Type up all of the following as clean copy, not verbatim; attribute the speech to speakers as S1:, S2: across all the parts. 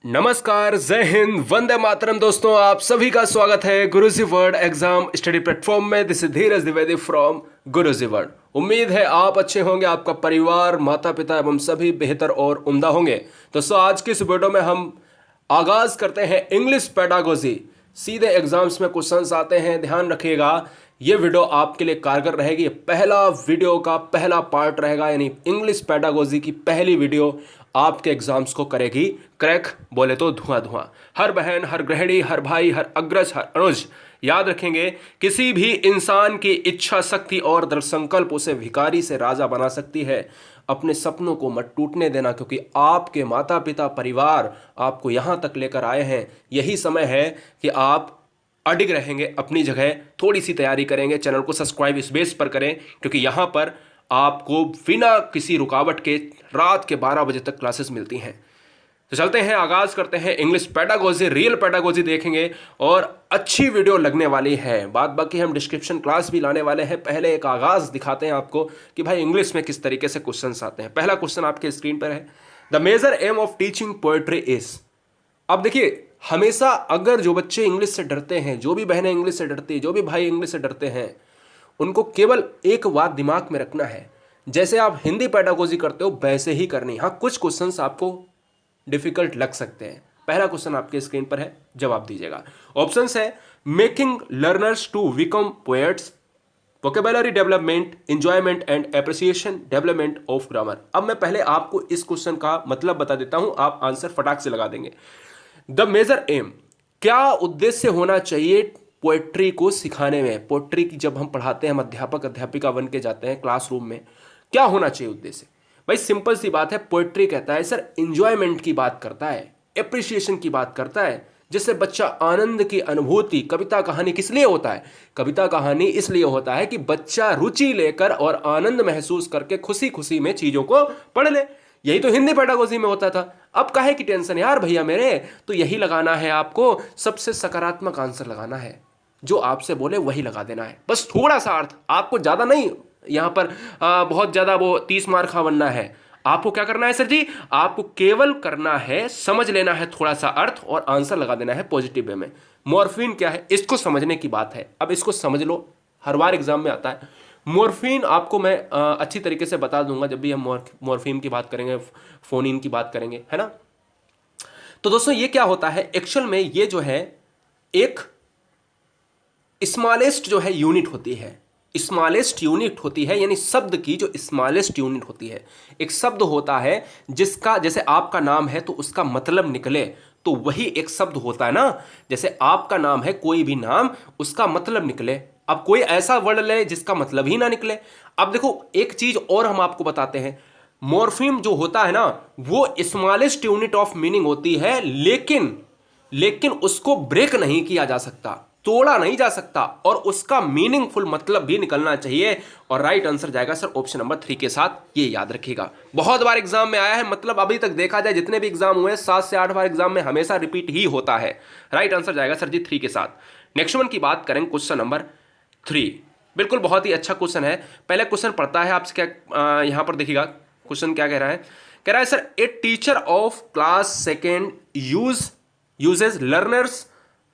S1: नमस्कार, जय हिंद, वंदे मातरम। दोस्तों, आप सभी का स्वागत है गुरुजी वर्ड एग्जाम स्टडी प्लेटफॉर्म में। This is Dheeraj Dwivedi from Guruji word. उम्मीद है आप अच्छे होंगे, आपका परिवार, माता पिता एवं सभी बेहतर और उम्दा होंगे। दोस्तों, आज की इस वीडियो में हम आगाज करते हैं इंग्लिश पेडागोजी। सीधे एग्जाम्स में क्वेश्चंस आते हैं, ध्यान रखिएगा। ये वीडियो आपके लिए कारगर रहेगी। ये पहला वीडियो का पहला पार्ट रहेगा, यानी इंग्लिश पेडागोजी की पहली वीडियो आपके एग्जाम्स को करेगी क्रैक। बोले तो धुआं धुआं। हर बहन, हर गृहिणी, हर भाई, हर अग्रज, हर अनुज याद रखेंगे, किसी भी इंसान की इच्छा शक्ति और दृढ़ संकल्प उसे भिखारी से राजा बना सकती है। अपने सपनों को मत टूटने देना, क्योंकि आपके माता पिता, परिवार आपको यहां तक लेकर आए हैं। यही समय है कि आप अडिग रहेंगे अपनी जगह, थोड़ी सी तैयारी करेंगे। चैनल को सब्सक्राइब इस बेस पर करें, क्योंकि यहां पर आपको बिना किसी रुकावट के रात के 12 बजे तक क्लासेस मिलती हैं। तो चलते हैं, आगाज करते हैं। इंग्लिश पेडागोजी, रियल पेडागोजी देखेंगे और अच्छी वीडियो लगने वाली है। बात बाकी हम डिस्क्रिप्शन क्लास भी लाने वाले हैं। पहले एक आगाज दिखाते हैं आपको कि भाई इंग्लिश में किस तरीके से क्वेश्चंस आते हैं। पहला क्वेश्चन आपके स्क्रीन पर है, the major aim of teaching poetry is. अब देखिए, हमेशा अगर जो बच्चे इंग्लिश से डरते हैं, जो भी बहनें इंग्लिश से डरती है, जो भी भाई इंग्लिश से डरते हैं, उनको केवल एक बात दिमाग में रखना है, जैसे आप हिंदी पेडागोजी करते हो वैसे ही करनी। हाँ, कुछ क्वेश्चंस आपको डिफिकल्ट लग सकते हैं। पहला क्वेश्चन आपके स्क्रीन पर है, जवाब दीजिएगा। ऑप्शंस है, making learners to become poets, vocabulary development, enjoyment and appreciation, development of grammar. अब मैं पहले आपको इस क्वेश्चन का मतलब बता देता हूं, आप आंसर फटाक से लगा देंगे। द मेजर एम, क्या उद्देश्य होना चाहिए पोएट्री को सिखाने में? पोएट्री की जब हम पढ़ाते हैं, हम अध्यापक अध्यापिका बन के जाते हैं क्लासरूम में, क्या होना चाहिए उद्देश्य? भाई सिंपल सी बात है, पोएट्री कहता है सर एंजॉयमेंट की बात करता है, एप्रिसिएशन की बात करता है, जिससे बच्चा आनंद की अनुभूति। कविता कहानी किस लिए होता है? कविता कहानी इसलिए होता है कि बच्चा रुचि लेकर और आनंद महसूस करके खुशी खुशी में चीजों को पढ़ ले। यही तो हिंदी पेडागोजी में होता था। अब काहे की टेंशन यार भैया मेरे, तो यही लगाना है आपको, सबसे सकारात्मक आंसर लगाना है, जो आपसे बोले वही लगा देना है। बस थोड़ा सा अर्थ, आपको ज्यादा नहीं यहां पर बहुत ज्यादा वो 30 मार्क का बनना है। आपको क्या करना है सर जी? आपको केवल करना है, समझ लेना है थोड़ा सा अर्थ और आंसर लगा देना है पॉजिटिव वे में। मॉर्फिन क्या है, इसको समझने की बात है। अब इसको समझ लो, हर बार एग्जाम में आता है। मॉर्फिन आपको मैं अच्छी तरीके से बता दूंगा जब भी हम मॉर्फिन की बात करेंगे, फोनिन की बात करेंगे, है ना। तो दोस्तों, ये क्या होता है एक्चुअल में? ये जो है एक स्मॉलेस्ट जो है यूनिट होती है, स्मॉलेस्ट यूनिट होती है, यानी शब्द की जो स्मॉलेस्ट यूनिट होती है। एक शब्द होता है जिसका, जैसे आपका नाम है तो उसका मतलब निकले, तो वही एक शब्द होता है ना। जैसे आपका नाम है, कोई भी नाम, उसका मतलब निकले। अब कोई ऐसा वर्ड ले जिसका मतलब ही ना निकले। अब देखो, एक चीज और हम आपको बताते हैं, मॉर्फीम जो होता है ना, वो स्मॉलेस्ट यूनिट ऑफ मीनिंग होती है, लेकिन उसको ब्रेक नहीं किया जा सकता, तोड़ा नहीं जा सकता, और उसका मीनिंगफुल मतलब भी निकलना चाहिए। और राइट आंसर जाएगा सर ऑप्शन नंबर 3 के साथ। ये याद रखिएगा, बहुत बार एग्जाम में आया है, मतलब अभी तक देखा जाए जितने भी एग्जाम हुए 7 से 8 बार एग्जाम में हमेशा रिपीट ही होता है। राइट आंसर जाएगा सर जी 3 के साथ। नेक्स्ट वन की बात करें, क्वेश्चन नंबर 3। बिल्कुल बहुत ही अच्छा क्वेश्चन है। पहले क्वेश्चन पढ़ता है आपसे, क्या यहां पर देखिएगा क्वेश्चन क्या कह रहा है। कह रहा है sir, a teacher of class second uses learners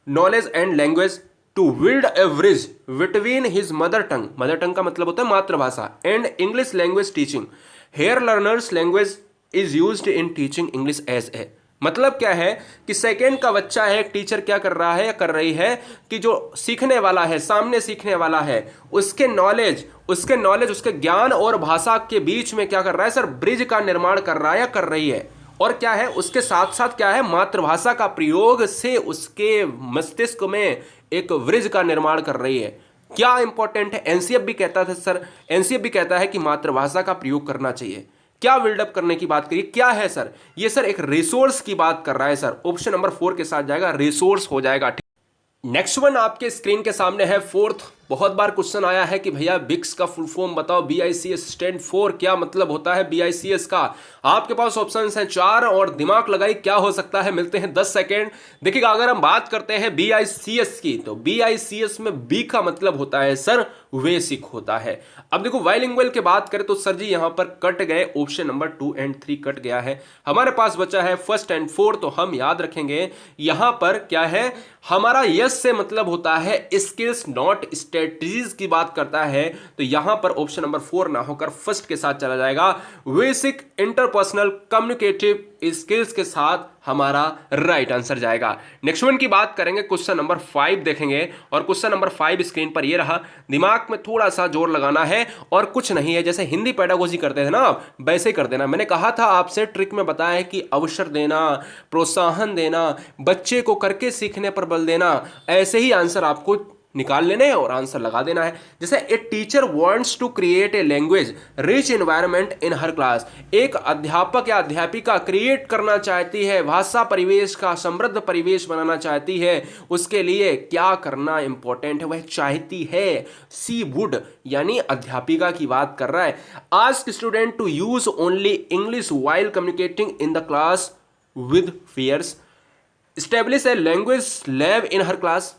S1: knowledge and language to build a bridge between his mother tongue का मतलब होता है मातृभाषा, and English language teaching. Here learners language is used in teaching English as a. मतलब क्या है कि second का बच्चा है, एक टीचर क्या कर रहा है या कर रही है कि जो सीखने वाला है, सामने सीखने वाला है, उसके नॉलेज उसके ज्ञान और भाषा के बीच में क्या कर रहा है सर? ब्रिज का निर्माण कर रहा है या कर रही है। और क्या है, उसके साथ साथ क्या है, मातृभाषा का प्रयोग से उसके मस्तिष्क में एक ब्रिज का निर्माण कर रही है। क्या इंपॉर्टेंट है? एनसीएफ भी कहता था सर, एनसीएफ भी कहता है कि मातृभाषा का प्रयोग करना चाहिए। क्या बिल्डअप करने की बात करिए, क्या है सर? ये सर एक रिसोर्स की बात कर रहा है सर। ऑप्शन नंबर 4 के साथ जाएगा, रिसोर्स हो जाएगा। नेक्स्ट वन आपके स्क्रीन के सामने है, फोर्थ बहुत बार क्वेश्चन आया है कि भैया बिक्स का फुल फॉर्म बताओ, BICS स्टैंड फॉर, क्या मतलब होता है BICS का। आपके पास ऑप्शंस हैं 4 और दिमाग लगाई क्या हो सकता है। मिलते हैं 10 सेकेंड। देखिएगा, अगर हम बात करते हैं BICS की, तो BICS में बी का मतलब होता है सर बेसिक होता है। अब देखो बाइलिंगुअल की बात करें तो सर जी यहां पर कट गए, ऑप्शन नंबर 2 एंड 3 कट गया है। हमारे पास बचा है 1st एंड 4th, तो हम याद रखेंगे यहां पर क्या है, हमारा यस से मतलब होता है स्किल्स नॉट स्ट्रेटजीज की बात करता है, तो यहां पर ऑप्शन नंबर 4 ना होकर फर्स्ट के साथ चला जाएगा, बेसिक इंटरपर्सनल कम्युनिकेटिव स्किल्स के साथ हमारा राइट आंसर जाएगा। नेक्स्ट वन की बात करेंगे, क्वेश्चन नंबर 5 देखेंगे, और क्वेश्चन नंबर 5 स्क्रीन पर ये रहा। दिमाग में थोड़ा सा जोर लगाना है और कुछ नहीं है, जैसे हिंदी पेडागोजी करते थे ना आप, वैसे ही कर देना। मैंने कहा था आपसे ट्रिक में बताया है कि अवसर देना, प्रोत्साहन देना, बच्चे को करके सीखने पर बल देना, ऐसे ही आंसर आपको निकाल लेने हैं और आंसर लगा देना है। जैसे a teacher wants to create a language rich environment in her class, एक अध्यापक या अध्यापिका क्रिएट करना चाहती है भाषा परिवेश का समृद्ध परिवेश बनाना चाहती है, उसके लिए क्या करना इंपॉर्टेंट है, वह चाहती है। सी वुड यानी अध्यापिका की बात कर रहा है। Ask student to use only English while communicating in the class with fears, establish a language lab in her class,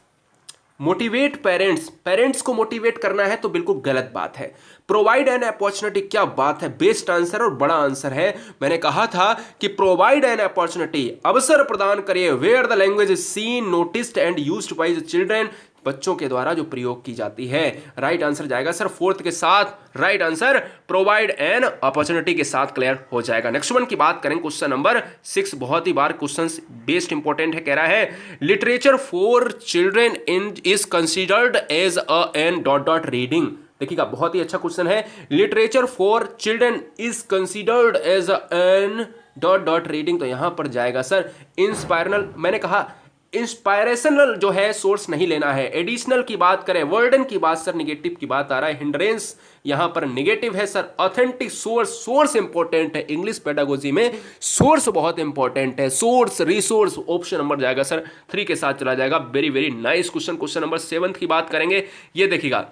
S1: motivate parents, parents को मोटिवेट करना है तो बिल्कुल गलत बात है। प्रोवाइड एन अपॉर्चुनिटी, क्या बात है, बेस्ट आंसर और बड़ा आंसर है। मैंने कहा था कि प्रोवाइड एन अपॉर्चुनिटी, अवसर प्रदान करिए, where the language is seen noticed and used by the children, बच्चों के द्वारा जो प्रयोग की जाती है। राइट आंसर जाएगा सर 4th के साथ, right answer provide an opportunity के साथ क्लियर हो जाएगा। नेक्स्ट वन की बात करें, क्वेश्चन नंबर 6, बहुत ही बार क्वेश्चन बेस्ट इंपॉर्टेंट है। कह रहा है literature for children in is considered as a an dot dot reading. देखिएगा, बहुत ही अच्छा क्वेश्चन है। Literature for children is considered as a an dot dot reading, तो यहां पर जाएगा सर इंस्पायरनल। मैंने कहा इंस्पायरेशनल जो है सोर्स नहीं लेना है। एडिशनल की बात करें, वर्डन की बात सर निगेटिव की बात आ रहा है, हिंड्रेंस यहां पर निगेटिव है sir. Authentic source, source important है इंग्लिश पेडागोजी में, सोर्स बहुत इंपॉर्टेंट है, सोर्स रिसोर्स, ऑप्शन नंबर जाएगा सर 3 के साथ चला जाएगा। Very very nice question. Question number 7 की बात करेंगे, ये देखिएगा,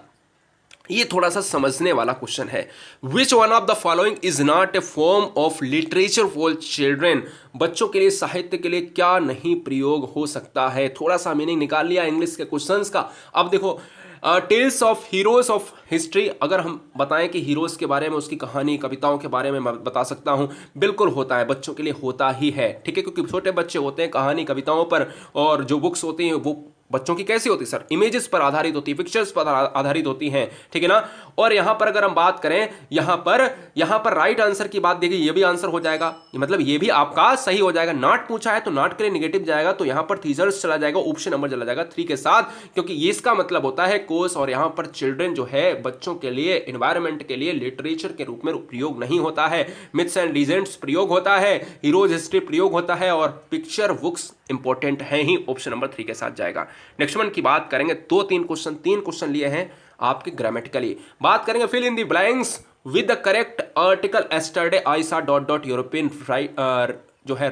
S1: ये थोड़ा सा समझने वाला क्वेश्चन है। Which one of the following is not a form of literature for children, बच्चों के लिए साहित्य के लिए क्या नहीं प्रयोग हो सकता है। थोड़ा सा मीनिंग निकाल लिया इंग्लिश के क्वेश्चंस का। अब देखो, tales of heroes of history, अगर हम बताएं कि हीरोज के बारे में, उसकी कहानी कविताओं के बारे में मैं बता सकता हूं, बिल्कुल होता है, बच्चों के लिए होता ही है, ठीक है, क्योंकि छोटे बच्चे होते हैं कहानी कविताओं पर, और जो बुक्स होती हैं वो बच्चों की कैसी होती है सर, इमेजेस पर आधारित होती है, पिक्चर्स पर आधारित होती हैं, ठीक है ना। और यहां पर अगर हम बात करें, यहां पर राइट आंसर की बात देखिए, ये भी आंसर हो जाएगा, मतलब ये भी आपका सही हो जाएगा। नॉट पूछा है तो नॉट के लिए निगेटिव जाएगा, तो यहां पर थीजर्स चला जाएगा, ऑप्शन नंबर चला जाएगा 3 के साथ, क्योंकि ये इसका मतलब होता है कोर्स, और यहां पर चिल्ड्रन जो है बच्चों के लिए, एनवायरमेंट के लिए लिटरेचर के रूप में प्रयोग नहीं होता है। मिथ्स एंड लीजेंड्स प्रयोग होता है, हीरोज हिस्ट्री प्रयोग होता है, और पिक्चर बुक्स इंपॉर्टेंट है ही, ऑप्शन नंबर 3 के साथ जाएगा। नेक्स्ट वन की बात करेंगे, 3 क्वेश्चन लिए हैं आपके ग्रामेटिकली। बात करेंगे fill in the blanks with the correct article, yesterday I saw dot dot European जो है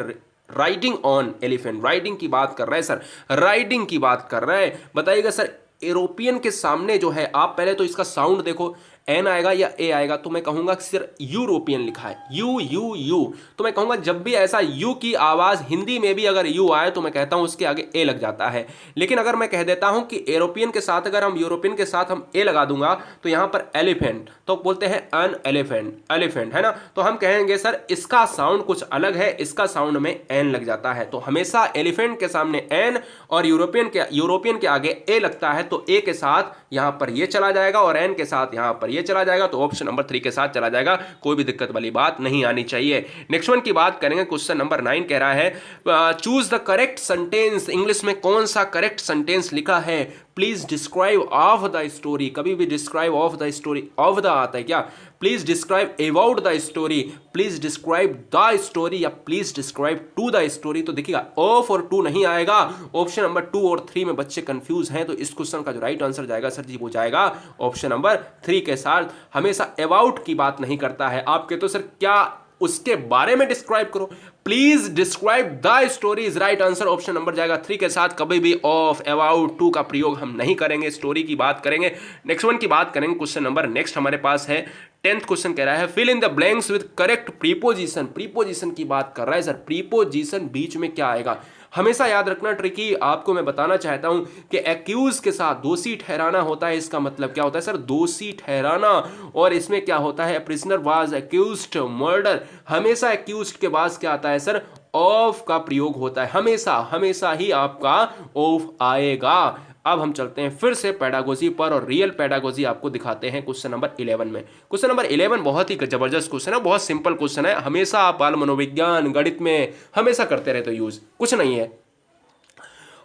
S1: राइडिंग ऑन एलिफेंट, राइडिंग की बात कर रहे हैं सर, राइडिंग की बात कर रहे हैं। बताइएगा सर, यूरोपियन के सामने जो है, आप पहले तो इसका साउंड देखो, एन आएगा या ए आएगा, तो मैं कहूंगा सिर्फ यूरोपियन लिखा है, यू यू यू, तो मैं कहूंगा जब भी ऐसा यू की आवाज हिंदी में भी अगर यू आए तो मैं कहता हूं उसके आगे ए लग जाता है। लेकिन अगर मैं कह देता हूं कि यूरोपियन के साथ, अगर हम यूरोपियन के साथ हम ए लगा दूंगा, तो यहां पर एलिफेंट, तो बोलते हैं अन एलिफेंट, एलिफेंट है ना, तो हम कहेंगे सर इसका साउंड कुछ अलग है, इसका साउंड में एन लग जाता है। तो हमेशा एलिफेंट के सामने एन और यूरोपियन के आगे ए लगता है, तो ए के साथ यहां पर ये चला जाएगा और एन के साथ यहां पर ये चला जाएगा, तो ऑप्शन नंबर 3 के साथ चला जाएगा। कोई भी दिक्कत वाली बात नहीं आनी चाहिए। नेक्स्ट वन की बात करेंगे, क्वेश्चन नंबर 9 कह रहा है choose the correct sentence, English में कौन सा करेक्ट सेंटेंस लिखा है, please describe of the story, कभी भी describe of the story, of the आता है क्या, please describe about the story, please describe the story, या please describe to the story. तो देखिएगा ऑफ और टू नहीं आएगा, ऑप्शन नंबर 2 और 3 में बच्चे कंफ्यूज हैं, तो इस क्वेश्चन का जो राइट आंसर जाएगा सर जी वो जाएगा ऑप्शन नंबर 3 के साथ। हमेशा अबाउट की बात नहीं करता है। आप कहते हो सर क्या उसके बारे में डिस्क्राइब करो। Please describe the story is right answer. Option number जाएगा 3 के साथ। कभी भी ऑफ, अबाउट, टू का प्रयोग हम नहीं करेंगे, स्टोरी की बात करेंगे। नेक्स्ट वन की बात करेंगे। क्वेश्चन नंबर नेक्स्ट हमारे पास है 10th क्वेश्चन कह रहा है fill in the blanks with correct preposition. Preposition की बात कर रहा है सर। प्रीपोजिशन बीच में क्या आएगा, हमेशा याद रखना। ट्रिकी आपको मैं बताना चाहता हूं कि एक्यूज के साथ दोषी ठहराना होता है। इसका मतलब क्या होता है सर, दोषी ठहराना। और इसमें क्या होता है, प्रिजनर वाज एक्यूज्ड मर्डर, हमेशा एक्यूज्ड के बाद क्या आता है सर, ऑफ का प्रयोग होता है। हमेशा हमेशा ही आपका ऑफ आएगा। अब हम चलते हैं फिर से पेडागोजी पर और रियल पेडागोजी आपको दिखाते हैं क्वेश्चन नंबर 11 में। क्वेश्चन नंबर 11 बहुत ही जबरदस्त क्वेश्चन है, बहुत सिंपल क्वेश्चन है। हमेशा आप बाल मनोविज्ञान गणित में हमेशा करते रहते हो यूज, कुछ नहीं है।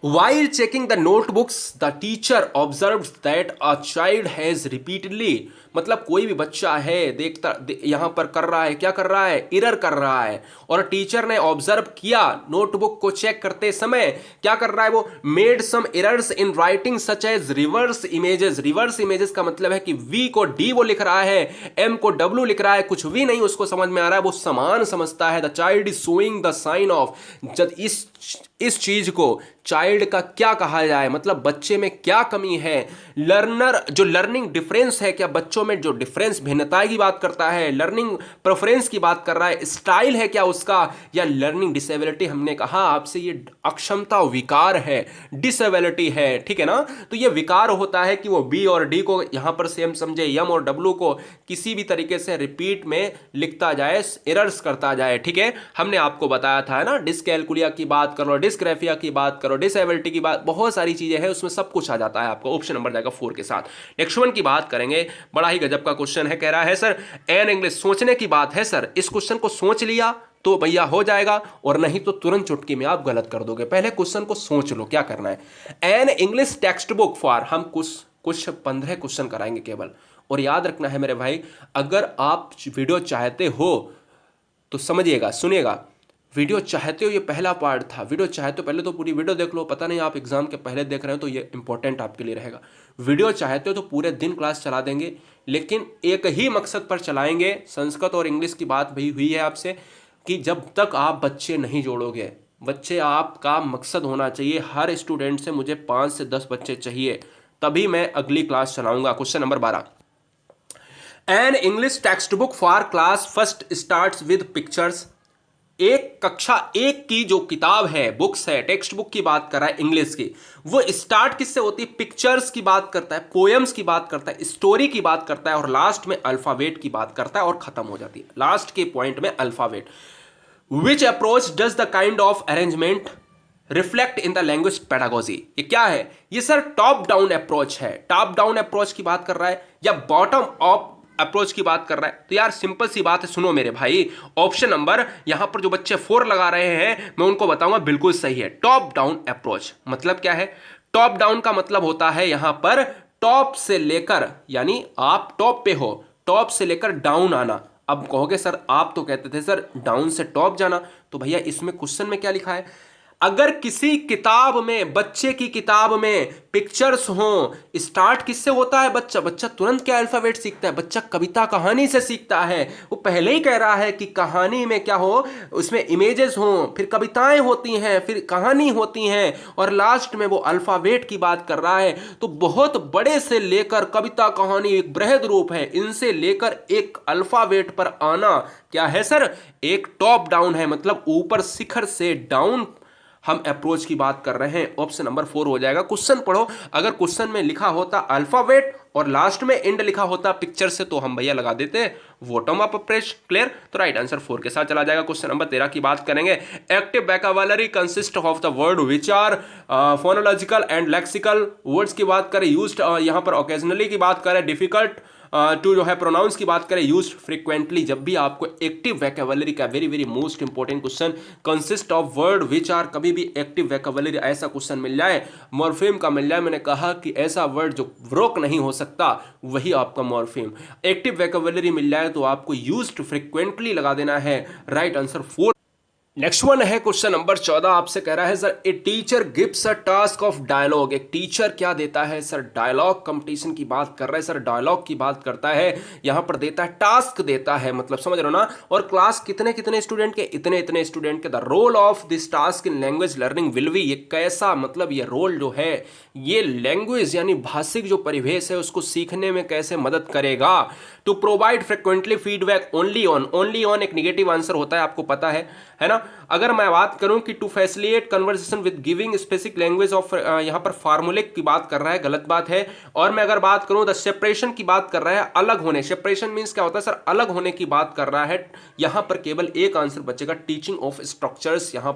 S1: While checking the notebooks, the teacher observes that a child has repeatedly, मतलब कोई भी बच्चा है यहां पर कर रहा है, क्या कर रहा है, इरर कर रहा है। और टीचर ने ऑब्जर्व किया, नोटबुक को चेक करते समय क्या कर रहा है वो, made some errors in writing such as reverse images. Reverse images का मतलब है कि वी को डी वो लिख रहा है, एम को डब्ल्यू लिख रहा है, कुछ भी नहीं उसको समझ में आ रहा है, वो समान समझता है। The child is showing the sign of, जब इस चीज को चाइल्ड का क्या कहा जाए, मतलब बच्चे में क्या कमी है। लर्नर, जो लर्निंग डिफरेंस है, क्या बच्चों में जो डिफरेंस भिन्नता की बात करता है, लर्निंग प्रेफरेंस की बात कर रहा है, स्टाइल है क्या उसका, या लर्निंग डिसेबिलिटी। हमने कहा आपसे ये अक्षमता विकार है, डिसेबिलिटी है, ठीक है ना। तो ये विकार होता है कि वो बी और डी को यहां पर सेम समझे, यम और डब्ल्यू को किसी भी तरीके से रिपीट में लिखता जाए, एरर्स करता जाए, ठीक है। हमने आपको बताया था ना, डिसकैलकुलिया की बात करो, डिस्ग्राफिया की बात करो, डिसेबिलिटी की बात, बहुत सारी चीजें हैं उसमें, सब कुछ आ जाता है आपको। ऑप्शन नंबर जाएगा 4 के साथ। नेक्स्ट वन की बात करेंगे, बड़ा ही गजब का क्वेश्चन है। कह रहा है सर एन इंग्लिश, सोचने की बात है सर। इस क्वेश्चन को सोच लिया तो भैया हो जाएगा, और नहीं तो तुरंत चुटकी में आप गलत कर दोगे। पहले क्वेश्चन को सोच लो क्या करना है। An English text book for, हम कुछ 15 क्वेश्चन कराएंगे केवल। और याद रखना है मेरे भाई, अगर आप वीडियो चाहते हो तो समझिएगा, सुनिएगा। वीडियो चाहते हो, ये पहला पार्ट था। वीडियो चाहते हो पहले तो पूरी वीडियो देख लो। पता नहीं आप एग्जाम के पहले देख रहे हो तो ये इंपॉर्टेंट आपके लिए रहेगा। वीडियो चाहते हो तो पूरे दिन क्लास चला देंगे, लेकिन एक ही मकसद पर चलाएंगे। संस्कृत और इंग्लिश की बात भी हुई है आपसे कि जब तक आप बच्चे नहीं जोड़ोगे, बच्चे आपका मकसद होना चाहिए। हर स्टूडेंट से मुझे 5 से 10 बच्चे चाहिए, तभी मैं अगली क्लास चलाऊंगा। Question number 12, an English text book for class first starts with pictures. एक कक्षा 1 की जो किताब है, बुक्स है, टेक्स्ट बुक की बात कर रहा है इंग्लिश की, वो स्टार्ट किससे होती है, पिक्चर्स की बात करता है, पोएम्स की बात करता है, स्टोरी की बात करता है, और लास्ट में अल्फाबेट की बात करता है और खत्म हो जाती है लास्ट के पॉइंट में alphabet. Which approach does the kind of arrangement reflect in the language pedagogy. ये क्या है, ये सर टॉप डाउन अप्रोच है। टॉप डाउन अप्रोच की बात कर रहा है या बॉटम अप अप्रोच की बात कर रहा है। तो यार सिंपल सी बात है, सुनो मेरे भाई। ऑप्शन नंबर यहां पर जो बच्चे 4 लगा रहे हैं, मैं उनको बताऊंगा बिल्कुल सही है। टॉप डाउन अप्रोच मतलब क्या है, टॉप डाउन का मतलब होता है यहां पर टॉप से लेकर, यानी आप टॉप पे हो, टॉप से लेकर डाउन आना। अब कहोगे सर आप तो कहते थे सर डाउन से टॉप जाना, तो भैया इसमें क्वेश्चन में क्या लिखा है, अगर किसी किताब में, बच्चे की किताब में पिक्चर्स हो, स्टार्ट किससे होता है, बच्चा तुरंत क्या अल्फाबेट सीखता है, बच्चा कविता कहानी से सीखता है। वो पहले ही कह रहा है कि कहानी में क्या हो, उसमें इमेजेस हो, फिर कविताएं होती हैं, फिर कहानी होती हैं, और लास्ट में वो अल्फाबेट की बात कर रहा है। तो बहुत बड़े से लेकर कविता कहानी एक बृहद रूप है, इनसे लेकर एक अल्फाबेट पर आना क्या है सर, एक टॉप डाउन है। मतलब ऊपर शिखर से डाउन हम अप्रोच की बात कर रहे हैं। ऑप्शन नंबर 4 हो जाएगा। क्वेश्चन पढ़ो, अगर क्वेश्चन में लिखा होता अल्फाबेट और लास्ट में एंड लिखा होता पिक्चर से, तो हम भैया लगा देते बॉटम अप अप्रोच। क्लियर, तो राइट आंसर 4 के साथ चला जाएगा। क्वेश्चन नंबर 13 की बात करेंगे। Active vocabulary consist of the word which are phonological and lexical. Words की बात करें यूज्ड, यहां पर ओकेजनली की बात करें, डिफिकल्ट टू जो है प्रोनाउंस की बात करें, यूज्ड फ्रीक्वेंटली। जब भी आपको एक्टिव वोकैबुलरी का very very most important question consist of word which are, कभी भी एक्टिव वोकैबुलरी ऐसा क्वेश्चन मिल जाए, मॉर्फेम का मिल जाए, मैंने कहा कि ऐसा वर्ड जो ब्रोक नहीं हो सकता वही आपका मॉर्फेम। एक्टिव वोकैबुलरी मिल जाए तो आपको यूज्ड फ्रीक्वेंटली लगा देना है। Right answer 4। नेक्स्ट वन है क्वेश्चन नंबर 14। आपसे कह रहा है sir, a teacher gives a task of dialogue. एक टीचर क्या देता है सर, डायलॉग कंपटीशन की बात कर रहा है सर, डायलॉग की बात करता है, यहां पर देता है, टास्क देता है, मतलब समझ रहे हो ना। और क्लास कितने कितने स्टूडेंट के, इतने इतने स्टूडेंट के। The role of this task in language learning will be, ये कैसा, मतलब ये रोल जो है ये लैंग्वेज यानी भाषिक जो परिवेश है उसको सीखने में कैसे मदद करेगा। To provide frequently feedback only on एक निगेटिव आंसर होता है, आपको पता है ना। अगर मैं बात करूं कि to facilitate conversation with giving specific language of, यहां पर फार्मूलिक की बात कर रहा है, गलत बात है। और मैं अगर बात करूं द सेपरेशन की बात कर रहा है, अलग होने, सेपरेशन मींस क्या होता है सर, अलग होने की बात कर रहा है। यहां पर केवल एक आंसर बचेगा, टीचिंग ऑफ स्ट्रक्चर्स। यहां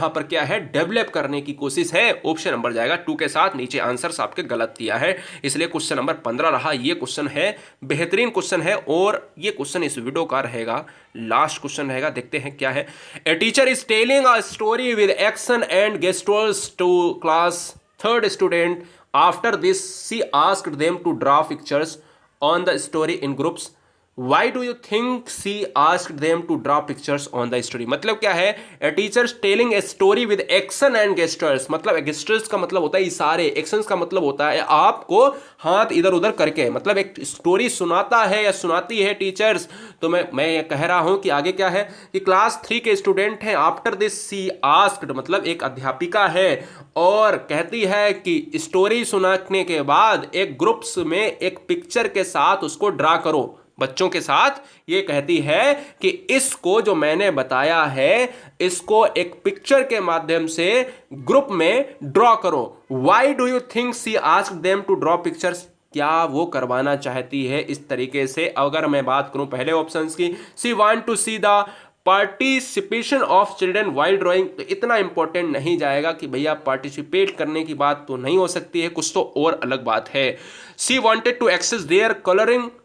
S1: पर क्या है, डेवलप करने की कोशिश है। ऑप्शन नंबर जाएगा 2 के साथ। नीचे आंसर्स आपके गलत दिया है, इसलिए क्वेश्चन नंबर 15 रहा। ये क्वेश्चन है, बेहतरीन क्वेश्चन है, और ये क्वेश्चन इस वीडियो का रहेगा, लास्ट क्वेश्चन रहेगा। देखते हैं क्या है। A teacher is telling a story with action and gestures to class 3rd student. After this she asked them to draw pictures on the story in groups. Why do you think she asked them to draw pictures on the story? मतलब क्या है, a teacher telling a story with action and gestures। मतलब gestures का मतलब होता है इशारे, actions का मतलब होता है आपको हाथ इधर उधर करके, मतलब एक स्टोरी सुनाता है या सुनाती है टीचर्स। तो मैं ये कह रहा हूं कि आगे क्या है कि क्लास 3 के स्टूडेंट हैं। आफ्टर दिस सी आस्क्ड, मतलब एक अध्यापिका है और कहती है कि स्टोरी सुनाने के बाद एक ग्रुप्स में एक पिक्चर के साथ उसको ड्रा करो, बच्चों के साथ। ये कहती है कि इसको जो मैंने बताया है इसको एक पिक्चर के माध्यम से ग्रुप में ड्रॉ करो। Why do you think she asked them to draw pictures? क्या वो करवाना चाहती है इस तरीके से? अगर मैं बात करूं पहले ऑप्शंस की, she want to see the participation of children while drawing, तो इतना इंपॉर्टेंट नहीं जाएगा कि भैया पार्टिसिपेट करने की बात तो नहीं हो सकती है, कुछ तो और अलग बात है। She wanted to access their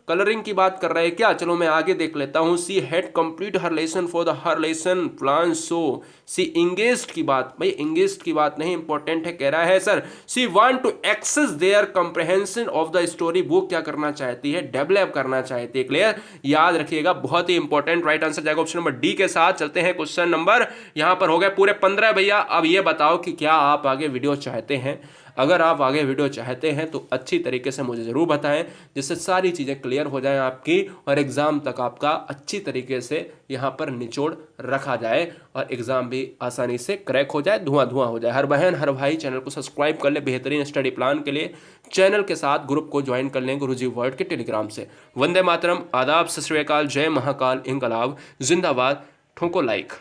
S1: colouring की बात कर रहे हैं क्या? चलो मैं आगे देख लेता हूं। She had complete her lesson for the her lesson plan, so she engaged की बात, भाई इंगेज्ड की बात नहीं, इंपॉर्टेंट है, कह रहा है sir she want to access their comprehension of the story. वो क्या करना चाहती है, डेवलप करना चाहती है। क्लियर, याद रखिएगा, बहुत ही इंपॉर्टेंट। राइट आंसर जाएगा ऑप्शन नंबर डी के साथ। चलते हैं क्वेश्चन नंबर, यहां पर हो गए पूरे 15 भैया। अब ये बताओ कि क्या आप आगे वीडियो चाहते हैं? अगर आप आगे वीडियो चाहते हैं तो अच्छी तरीके से मुझे ज़रूर बताएं, जिससे सारी चीज़ें क्लियर हो जाएं आपकी, और एग्ज़ाम तक आपका अच्छी तरीके से यहाँ पर निचोड़ रखा जाए और एग्ज़ाम भी आसानी से क्रैक हो जाए, धुआं हो जाए। हर बहन हर भाई चैनल को सब्सक्राइब कर ले बेहतरीन स्टडी प्लान के लिए। चैनल के साथ ग्रुप को ज्वाइन कर लें गुरुजी वर्ल्ड के टेलीग्राम से। वंदे मातरम, आदाब, सत श्री अकाल, जय महाकाल, इंकलाब, जिंदाबाद, ठोको लाइक।